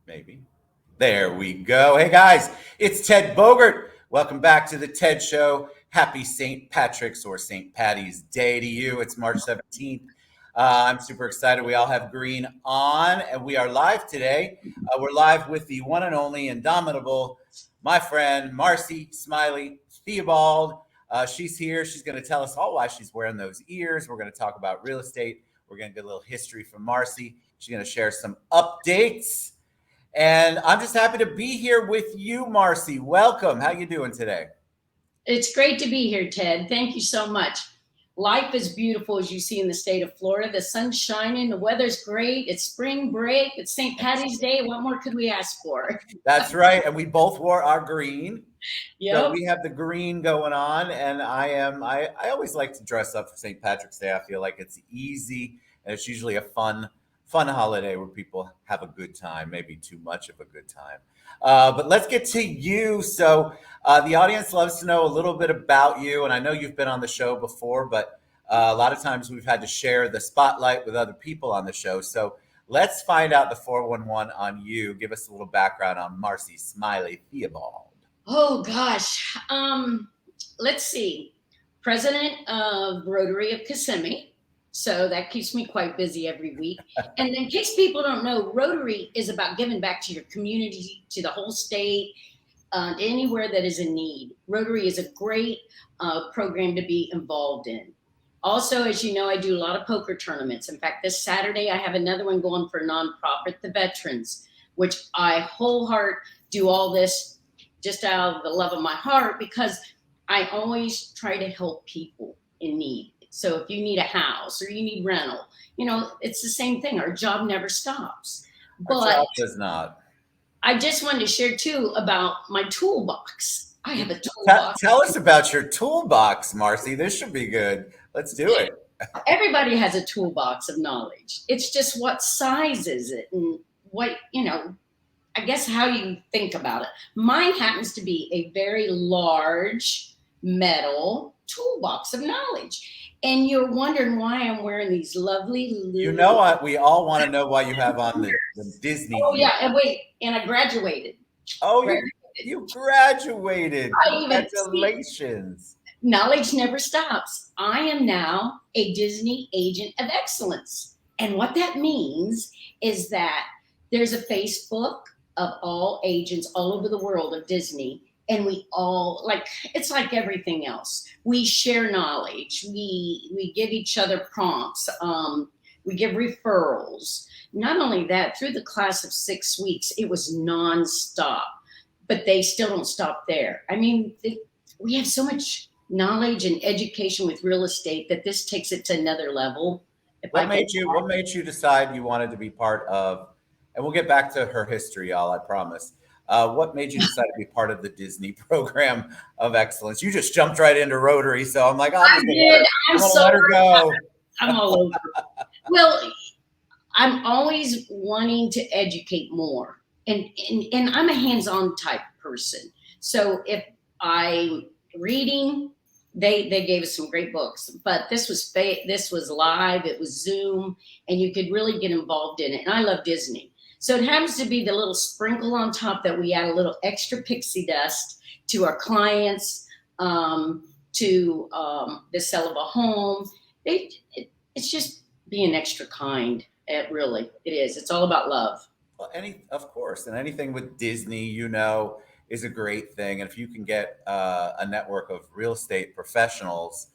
Maybe. There we go. Hey guys, it's Ted Bogert. Welcome back to the Ted Show. Happy St. Patrick's or St. Patty's Day to you. It's March 17th. I'm super excited. We all have green on, and we are live today. We're live with the one and only indomitable, my friend, Marcy Smiley Theobald. She's here. She's going to tell us all why she's wearing those ears. We're going to talk about real estate. We're going to get a little history from Marcy. She's going to share some updates. And I'm just happy to be here with you, Marcy. Welcome. How you doing today? It's great to be here, Ted. Thank you so much. Life is beautiful, as you see in the state of Florida. The sun's shining, the weather's great. It's spring break. It's St. Patty's Day. What more could we ask for? That's right. And we both wore our green. So Yep. we have the green going on. And I always like to dress up for St. Patrick's Day. I feel like it's easy and it's usually a fun holiday where people have a good time, maybe too much of a good time. But let's get to you. So the audience loves to know a little bit about you. And I know you've been on the show before, but a lot of times we've had to share the spotlight with other people on the show. So let's find out the 411 on you. Give us a little background on Marcy Smiley Theobald. Oh, gosh. Let's see. President of Rotary of Kissimmee. So that keeps me quite busy every week. And in case people don't know, Rotary is about giving back to your community, to the whole state, anywhere that is in need. Rotary is a great program to be involved in. Also, as you know, I do a lot of poker tournaments. In fact, this Saturday, I have another one going for a nonprofit, the Veterans, which I wholeheart do all this just out of the love of my heart, because I always try to help people in need. So if you need a house or you need rental, it's the same thing. Our job never stops. Our But job does not. I just wanted to share too about my toolbox. I have a toolbox. Tell us about your toolbox, Marcy. This should be good. Let's do it. Everybody has a toolbox of knowledge. It's just what size is it and I guess how you think about it. Mine happens to be a very large metal toolbox of knowledge. And you're wondering why I'm wearing these lovely little. You know what? We all want to know why you have on the Disney. Oh, yeah. And wait, and I graduated. Oh, you graduated. Congratulations. Knowledge never stops. I am now a Disney agent of excellence. And what that means is that there's a Facebook of all agents all over the world of Disney. And we all, it's like everything else. We share knowledge. We give each other prompts. We give referrals. Not only that, through the class of 6 weeks, it was nonstop. But they still don't stop there. I mean, we have so much knowledge and education with real estate that this takes it to another level. What made you decide you wanted to be part of? And we'll get back to her history, y'all, I promise. What made you decide to be part of the Disney program of excellence? You just jumped right into Rotary, so I'm like, I did. I'm so let her go. I'm all over. Well, I'm always wanting to educate more, and I'm a hands-on type person. So if I'm reading, they gave us some great books, but this was live. It was Zoom, and you could really get involved in it. And I love Disney. So it happens to be the little sprinkle on top that we add a little extra pixie dust to our clients, to the sale of a home. It's just being extra kind. It is. It's all about love. Well, of course, and anything with Disney, is a great thing. And if you can get a network of real estate professionals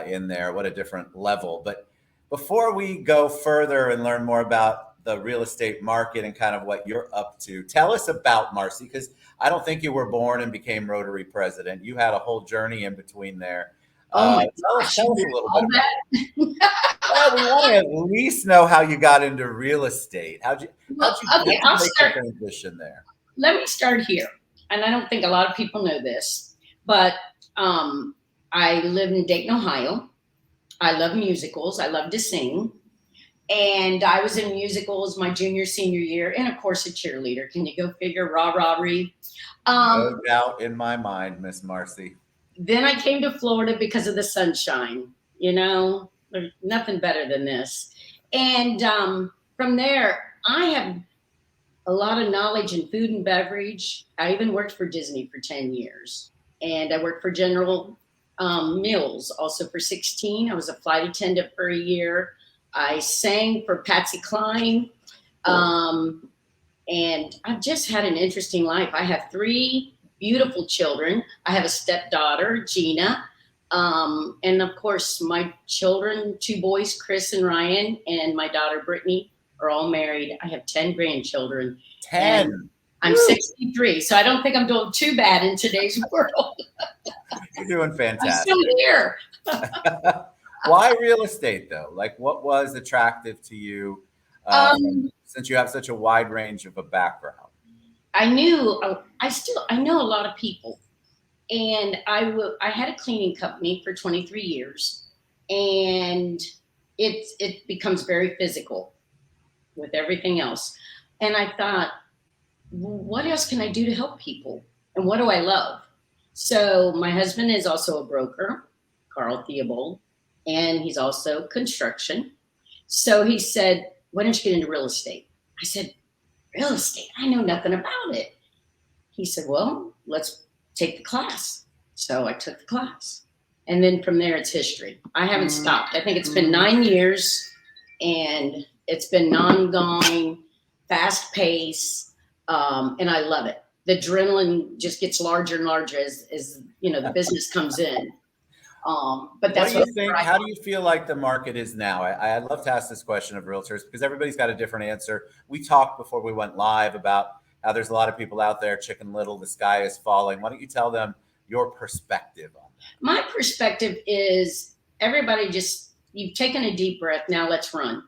in there, what a different level. But before we go further and learn more about the real estate market and kind of what you're up to, tell us about Marcy, because I don't think you were born and became Rotary president. You had a whole journey in between there. Oh my Tell us a little bit about that. Well, we want to at least know how you got into real estate. How'd you make the transition there? Let me start here. And I don't think a lot of people know this, but I live in Dayton, Ohio. I love musicals. I love to sing. And I was in musicals my junior, senior year, and of course a cheerleader. Can you go figure? Rah, rah, ree. No doubt in my mind, Miss Marcy. Then I came to Florida because of the sunshine. There's nothing better than this. And from there, I have a lot of knowledge in food and beverage. I even worked for Disney for 10 years. And I worked for General Mills also for 16. I was a flight attendant for a year. I sang for Patsy Cline. Um, and I've just had an interesting life. I have three beautiful children. I have a stepdaughter, Gina. And of course, my children, two boys, Chris and Ryan, and my daughter, Brittany, are all married. I have 10 grandchildren. 10. And I'm 63, so I don't think I'm doing too bad in today's world. You're doing I'm fantastic. still here. Why real estate though? Like, what was attractive to you since you have such a wide range of a background? I know a lot of people, and I had a cleaning company for 23 years, and it becomes very physical with everything else. And I thought, what else can I do to help people? And what do I love? So my husband is also a broker, Carl Theobald, and he's also construction. So he said, why don't you get into real estate? I said, real estate? I know nothing about it. He said, well, let's take the class. So I took the class. And then from there, it's history. I haven't stopped. I think it's been 9 years, and it's been ongoing, fast pace, and I love it. The adrenaline just gets larger and larger as the business comes in. But that's What do you think? How do you feel like the market is now? I'd love to ask this question of realtors because everybody's got a different answer. We talked before we went live about how there's a lot of people out there, Chicken Little, the sky is falling. Why don't you tell them your perspective on that? My perspective is everybody you've taken a deep breath. Now let's run.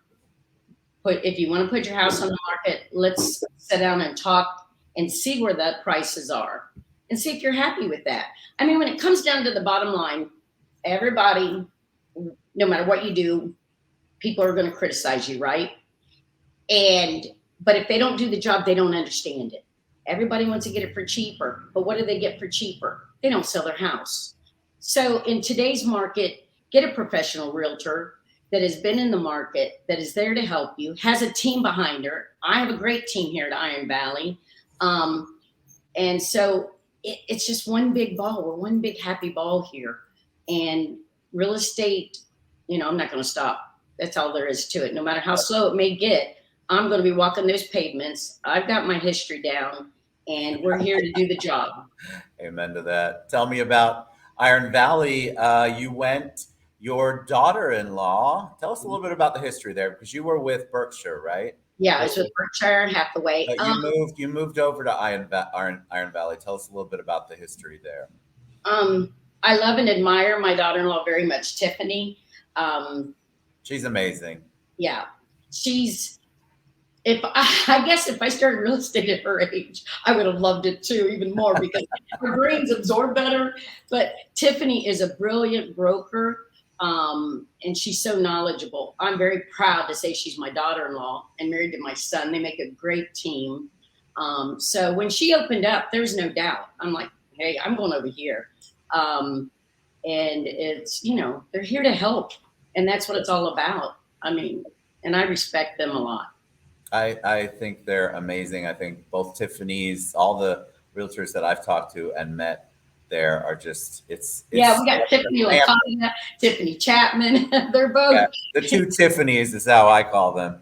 If you want to put your house on the market, let's sit down and talk and see where the prices are and see if you're happy with that. I mean, when it comes down to the bottom line, everybody, no matter what you do, people are going to criticize you, right? But if they don't do the job, they don't understand it. Everybody wants to get it for cheaper, but what do they get for cheaper? They don't sell their house. So in today's market, get a professional realtor that has been in the market, that is there to help you, has a team behind her. I have a great team here at Iron Valley. And so it's just one big ball. We're one big happy ball here. And real estate, I'm not going to stop. That's all there is to it. No matter how slow it may get, I'm going to be walking those pavements. I've got my history down, and we're here to do the job. Amen to that. Tell me about Iron Valley. Your daughter-in-law. Tell us a little bit about the history there, because you were with Berkshire, right? Yeah, I was with Berkshire Hathaway. You moved over to Iron Valley. Tell us a little bit about the history there. I love and admire my daughter-in-law very much, Tiffany. She's amazing. Yeah, I guess if I started real estate at her age, I would have loved it too, even more, because her brains absorb better. But Tiffany is a brilliant broker, and she's so knowledgeable. I'm very proud to say she's my daughter-in-law and married to my son. They make a great team. So when she opened up, there's no doubt. I'm like, hey, I'm going over here. And it's, they're here to help. And that's what it's all about. I mean, and I respect them a lot. I think they're amazing. I think both Tiffany's, all the realtors that I've talked to and met there are just, it's we got Tiffany LaTanya, Tiffany Chapman. They're both. The two Tiffany's is how I call them.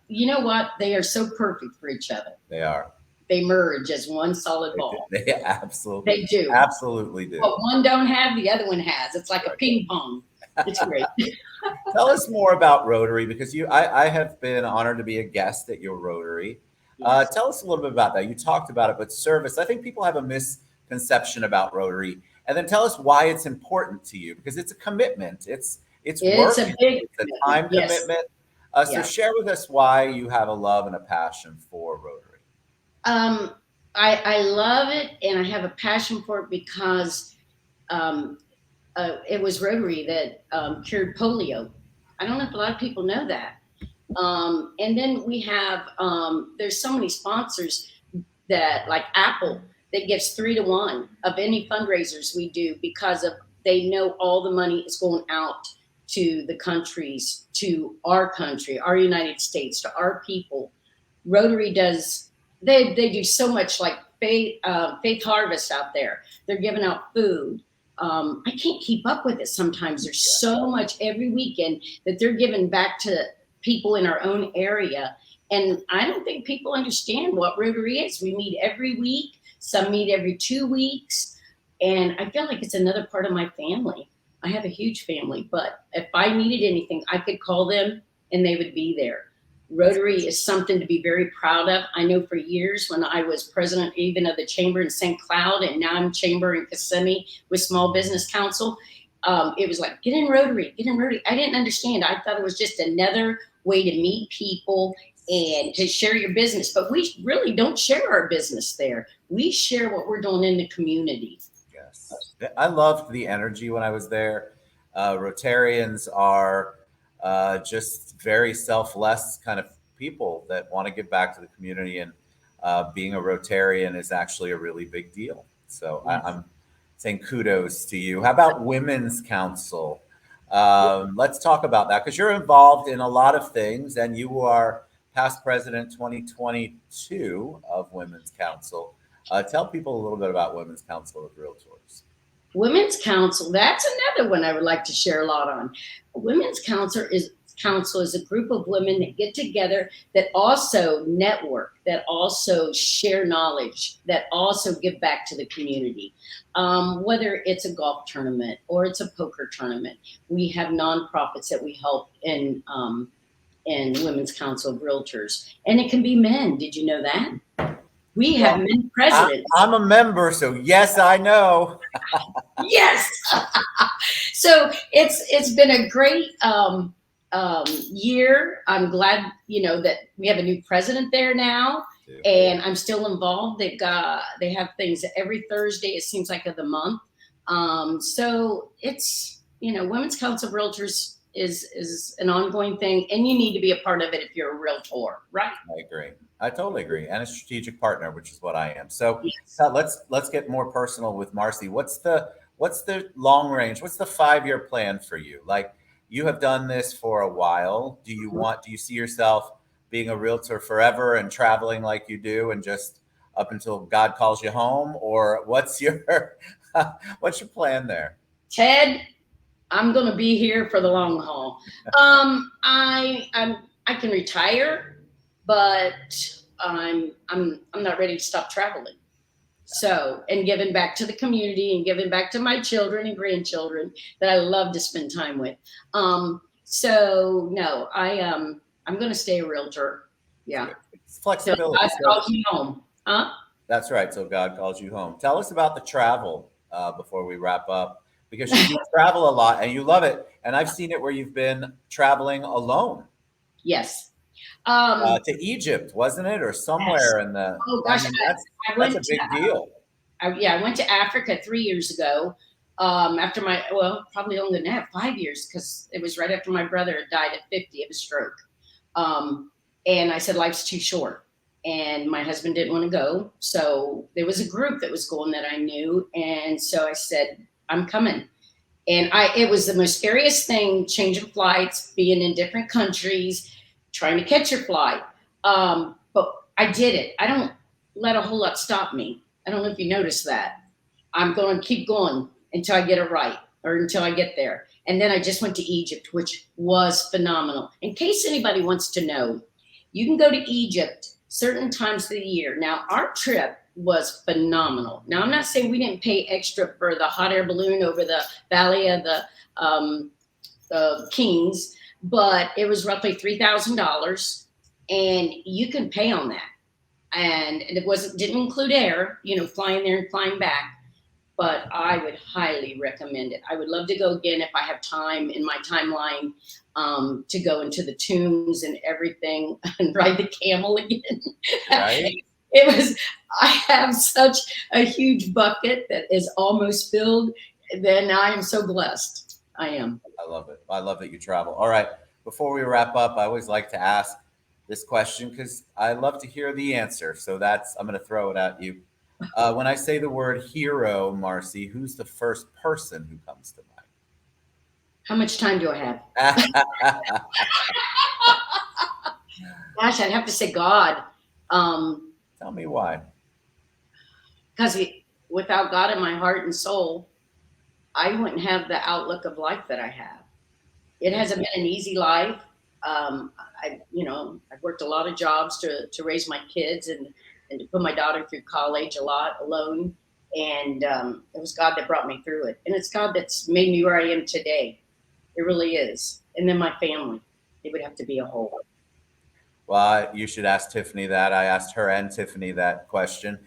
You know what? They are so perfect for each other. They are. They merge as one solid ball. They absolutely They do. Absolutely do. What one don't have, the other one has. It's like a ping pong. It's great. Tell us more about Rotary, because I have been honored to be a guest at your Rotary. Yes. Tell us a little bit about that. You talked about it, but service. I think people have a misconception about Rotary, and then tell us why it's important to you, because it's a commitment. It's work. It's a time commitment. So share with us why you have a love and a passion for Rotary. I love it, and I have a passion for it because it was Rotary that cured polio. I don't know if a lot of people know that. And then we have, there's so many sponsors that, like Apple, that gives 3-to-1 of any fundraisers we do, because they know all the money is going out to the countries, to our country, our United States, to our people. Rotary does they do so much, like Faith Harvest out there. They're giving out food. I can't keep up with it sometimes. There's so much every weekend that they're giving back to people in our own area. And I don't think people understand what Rotary is. We meet every week, some meet every 2 weeks. And I feel like it's another part of my family. I have a huge family, but if I needed anything, I could call them and they would be there. Rotary is something to be very proud of. I know for years when I was president even of the chamber in St. Cloud, and now I'm chamber in Kissimmee with Small Business Council, it was like, get in Rotary, get in Rotary. I didn't understand. I thought it was just another way to meet people and to share your business. But we really don't share our business there. We share what we're doing in the community. Yes. I loved the energy when I was there. Rotarians are just very selfless kind of people that want to give back to the community. And being a Rotarian is actually a really big deal. So I'm saying kudos to you. How about Women's Council? Let's talk about that because you're involved in a lot of things and you are past president 2022 of Women's Council. Tell people a little bit about Women's Council of Realtors. Women's Council, that's another one I would like to share a lot on. Women's Council is a group of women that get together that also network, that also share knowledge, that also give back to the community. Whether it's a golf tournament or it's a poker tournament, we have nonprofits that we help in Women's Council of Realtors. And it can be men. Did you know that? We have men presidents. I'm a member, so yes, I know. Yes. So it's been a great year. I'm glad that we have a new president there now, and I'm still involved. They have things every Thursday. It seems like of the month. So it's Women's Council of Realtors is an ongoing thing, and you need to be a part of it if you're a realtor, right? I agree. I totally agree, and a strategic partner, which is what I am. So Yes. let's get more personal with Marcy. What's the long range? What's the 5-year plan for you? Like you have done this for a while. Do you see yourself being a realtor forever and traveling like you do, and just up until God calls you home, or what's your what's your plan there? Ted, I'm going to be here for the long haul. I can retire, but I'm not ready to stop traveling. So, and giving back to the community and giving back to my children and grandchildren that I love to spend time with. So no, I'm going to stay a realtor. Yeah. It's flexibility. God calls me home. Huh? That's right. So God calls you home. Tell us about the travel before we wrap up, because you do travel a lot and you love it. And I've seen it where you've been traveling alone. Yes. To Egypt, wasn't it, or somewhere Yes. in the? Oh gosh, I That's went a big deal. I went to Africa 3 years ago. After probably only than that, 5 years, because it was right after my brother had died at 50 of a stroke. And I said, life's too short. And my husband didn't want to go. So there was a group that was going that I knew. And so I said, I'm coming. And it was the most scariest thing, changing flights, being in different countries, trying to catch your flight. But I did it. I don't let a whole lot stop me. I don't know if you noticed that. I'm going to keep going until I get it right, or until I get there. And then I just went to Egypt, which was phenomenal. In case anybody wants to know, you can go to Egypt certain times of the year. Now, our trip was phenomenal. Now, I'm not saying we didn't pay extra for the hot air balloon over the Valley of the Kings, but it was roughly $3,000, and you can pay on that. And it didn't include air, flying there and flying back. But I would highly recommend it. I would love to go again if I have time in my timeline, to go into the tombs and everything and ride the camel again. Right? I have such a huge bucket that is almost filled. Then I am so blessed. I am. I love it. I love that you travel. All right. Before we wrap up, I always like to ask this question because I love to hear the answer. So I'm going to throw it at you. When I say the word hero, Marcy, who's the first person who comes to mind? How much time do I have? Gosh, I'd have to say God. Tell Tell me why. Because without God in my heart and soul, I wouldn't have the outlook of life that I have. It hasn't been an easy life. I've worked a lot of jobs to raise my kids and to put my daughter through college a lot alone. And it was God that brought me through it. And it's God that's made me where I am today. It really is. And then my family, it would have to be a whole. Well, you should ask Tiffany that. I asked her and Tiffany that question.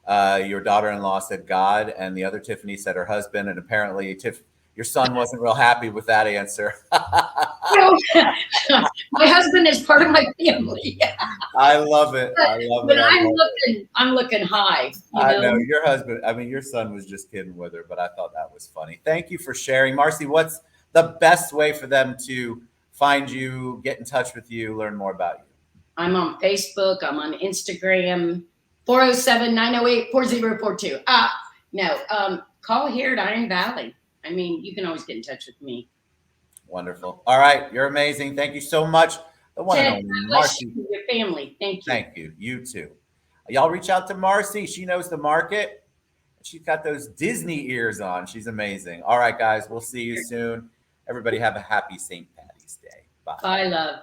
Your daughter-in-law said God, and the other Tiffany said her husband, and apparently your son wasn't real happy with that answer. My husband is part of my family. I love it. I love But it. I'm looking high. I know your husband. I mean, your son was just kidding with her, but I thought that was funny. Thank you for sharing, Marcy. What's the best way for them to find you, get in touch with you, learn more about you? I'm on Facebook. I'm on Instagram. 407-908-4042. Call here at Iron Valley. I mean, you can always get in touch with me. Wonderful. All right. You're amazing. Thank you so much. The one Ted, and only Marcy. Your family. Thank you. Thank you. You too. Y'all reach out to Marcy. She knows the market. She's got those Disney ears on. She's amazing. All right, guys. We'll see you soon. Everybody have a happy St. Patty's Day. Bye. Bye, love.